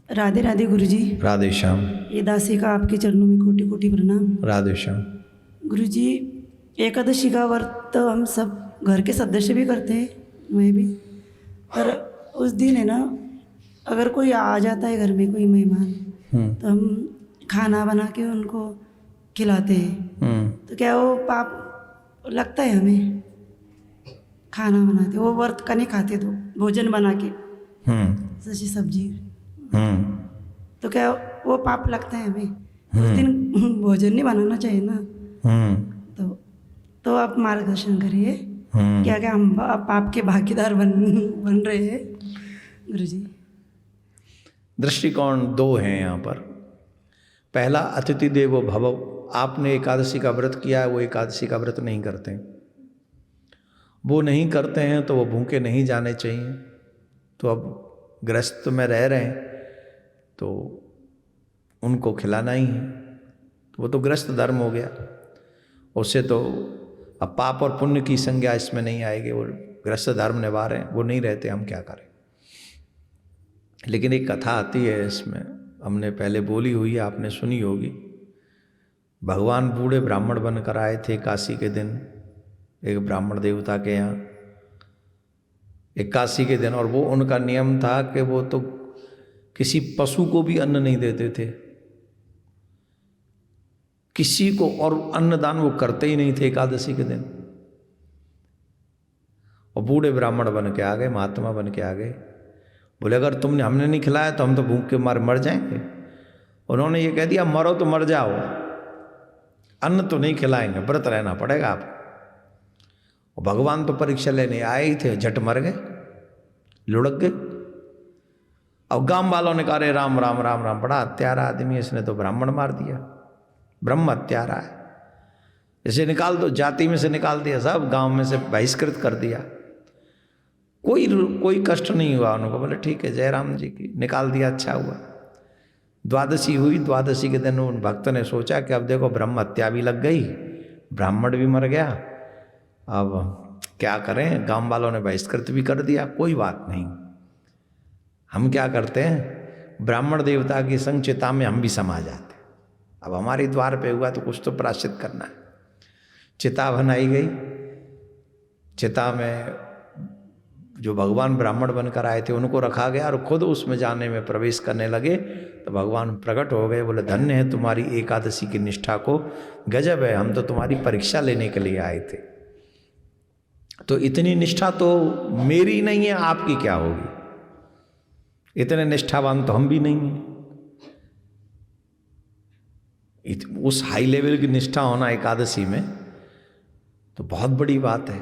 राधे राधे गुरुजी। राधे श्याम। ये दासी का आपके चरणों में कोटि कोटि प्रणाम। राधे श्याम। गुरुजी, एकादशी का व्रत तो हम सब घर के सदस्य भी करते हैं, मैं भी। पर उस दिन है ना, अगर कोई आ जाता है घर में, कोई मेहमान, तो हम खाना बना के उनको खिलाते हैं। तो क्या वो पाप लगता है हमें? खाना बनाते, वो व्रत का नहीं खाते तो भोजन बना के, जैसे सब्जी, तो क्या वो पाप लगता है हमें? उस दिन भोजन नहीं बनाना चाहिए ना। तो आप मार्गदर्शन करिए, क्या क्या हम पाप के भागीदार बन रहे हैं गुरुजी? दृष्टिकोण दो हैं यहाँ पर। पहला, अतिथि देवो भव। आपने एकादशी का व्रत किया है, वो एकादशी का व्रत नहीं करते हैं, वो नहीं करते हैं तो वो भूखे नहीं जाने चाहिए। तो अब गृहस्थ में रह रहे हैं तो उनको खिलाना ही है, वो तो गृहस्थ धर्म हो गया। उससे तो अब पाप और पुण्य की संज्ञा इसमें नहीं आएगी, वो गृहस्थ धर्म निभा रहे हैं, वो नहीं रहते, हम क्या करें। लेकिन एक कथा आती है इसमें, हमने पहले बोली हुई है, आपने सुनी होगी। भगवान बूढ़े ब्राह्मण बनकर आए थे काशी के दिन, एक ब्राह्मण देवता के यहाँ एकादशी के दिन, और वो उनका नियम था कि वो तो किसी पशु को भी अन्न नहीं देते थे, किसी को, और अन्नदान वो करते ही नहीं थे एकादशी के दिन। और बूढ़े ब्राह्मण बन के आ गए, महात्मा बन के आ गए, बोले अगर तुमने हमने नहीं खिलाया तो हम तो भूख के मारे मर जाएंगे। उन्होंने ये कह दिया, मरो तो मर जाओ, अन्न तो नहीं खिलाएंगे, व्रत रहना पड़ेगा आपको। और भगवान तो परीक्षा लेने आए ही थे, झट मर गए, लुढ़क गए। अब गांव वालों ने कहा, अरे राम राम राम राम, बड़ा हत्यारा आदमी, इसने तो ब्राह्मण मार दिया, ब्रह्म हत्यारा है, इसे निकाल दो, जाति में से निकाल दिया, सब गांव में से बहिष्कृत कर दिया। कोई कष्ट नहीं हुआ उनको। बोले ठीक है, जय राम जी की, निकाल दिया, अच्छा हुआ। द्वादशी हुई, द्वादशी के दिन उन भक्त ने सोचा कि अब देखो ब्रह्म हत्या भी लग गई, ब्राह्मण भी मर गया, अब क्या करें, गांव वालों ने बहिष्कृत भी कर दिया, कोई बात नहीं, हम क्या करते हैं, ब्राह्मण देवता की संग चिता में हम भी समा जाते। अब हमारे द्वार पे हुआ तो कुछ तो प्रायश्चित करना है। चिता बनाई गई, चिता में जो भगवान ब्राह्मण बनकर आए थे उनको रखा गया, और खुद उसमें जाने में प्रवेश करने लगे तो भगवान प्रकट हो गए। बोले धन्य है तुम्हारी एकादशी की निष्ठा को, गजब है, हम तो तुम्हारी परीक्षा लेने के लिए आए थे। तो इतनी निष्ठा तो मेरी नहीं है, आपकी क्या होगी, इतने निष्ठावान तो हम भी नहीं हैं। उस हाई लेवल की निष्ठा होना एकादशी में तो बहुत बड़ी बात है।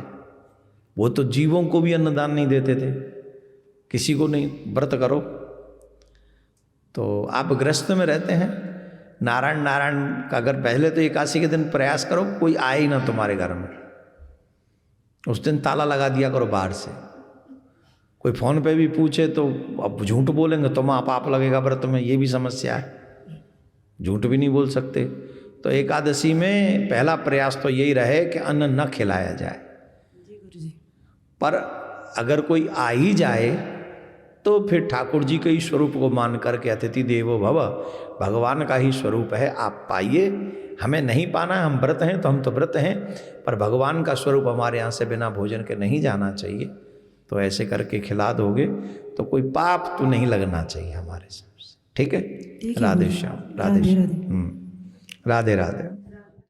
वो तो जीवों को भी अन्नदान नहीं देते थे, किसी को नहीं, व्रत करो। तो आप गृहस्थ में रहते हैं, नारायण नारायण का अगर पहले तो एकादशी के दिन प्रयास करो कोई आए ही ना तुम्हारे घर में, उस दिन ताला लगा दिया करो बाहर से। कोई फोन पे भी पूछे तो अब झूठ बोलेंगे तो माँ पाप लगेगा व्रत में, ये भी समस्या है, झूठ भी नहीं बोल सकते। तो एकादशी में पहला प्रयास तो यही रहे कि अन्न न खिलाया जाए। पर अगर कोई आ ही जाए तो फिर ठाकुर जी के ही स्वरूप को मान करके, अतिथि देवो भव, भगवान का ही स्वरूप है, आप पाइए, हमें नहीं पाना, हम व्रत हैं तो हम तो व्रत हैं, पर भगवान का स्वरूप हमारे यहाँ से बिना भोजन के नहीं जाना चाहिए। तो ऐसे करके खिला दोगे तो कोई पाप तो नहीं लगना चाहिए हमारे साथ, ठीक है? राधे श्याम, राधे श्याम, राधे राधे।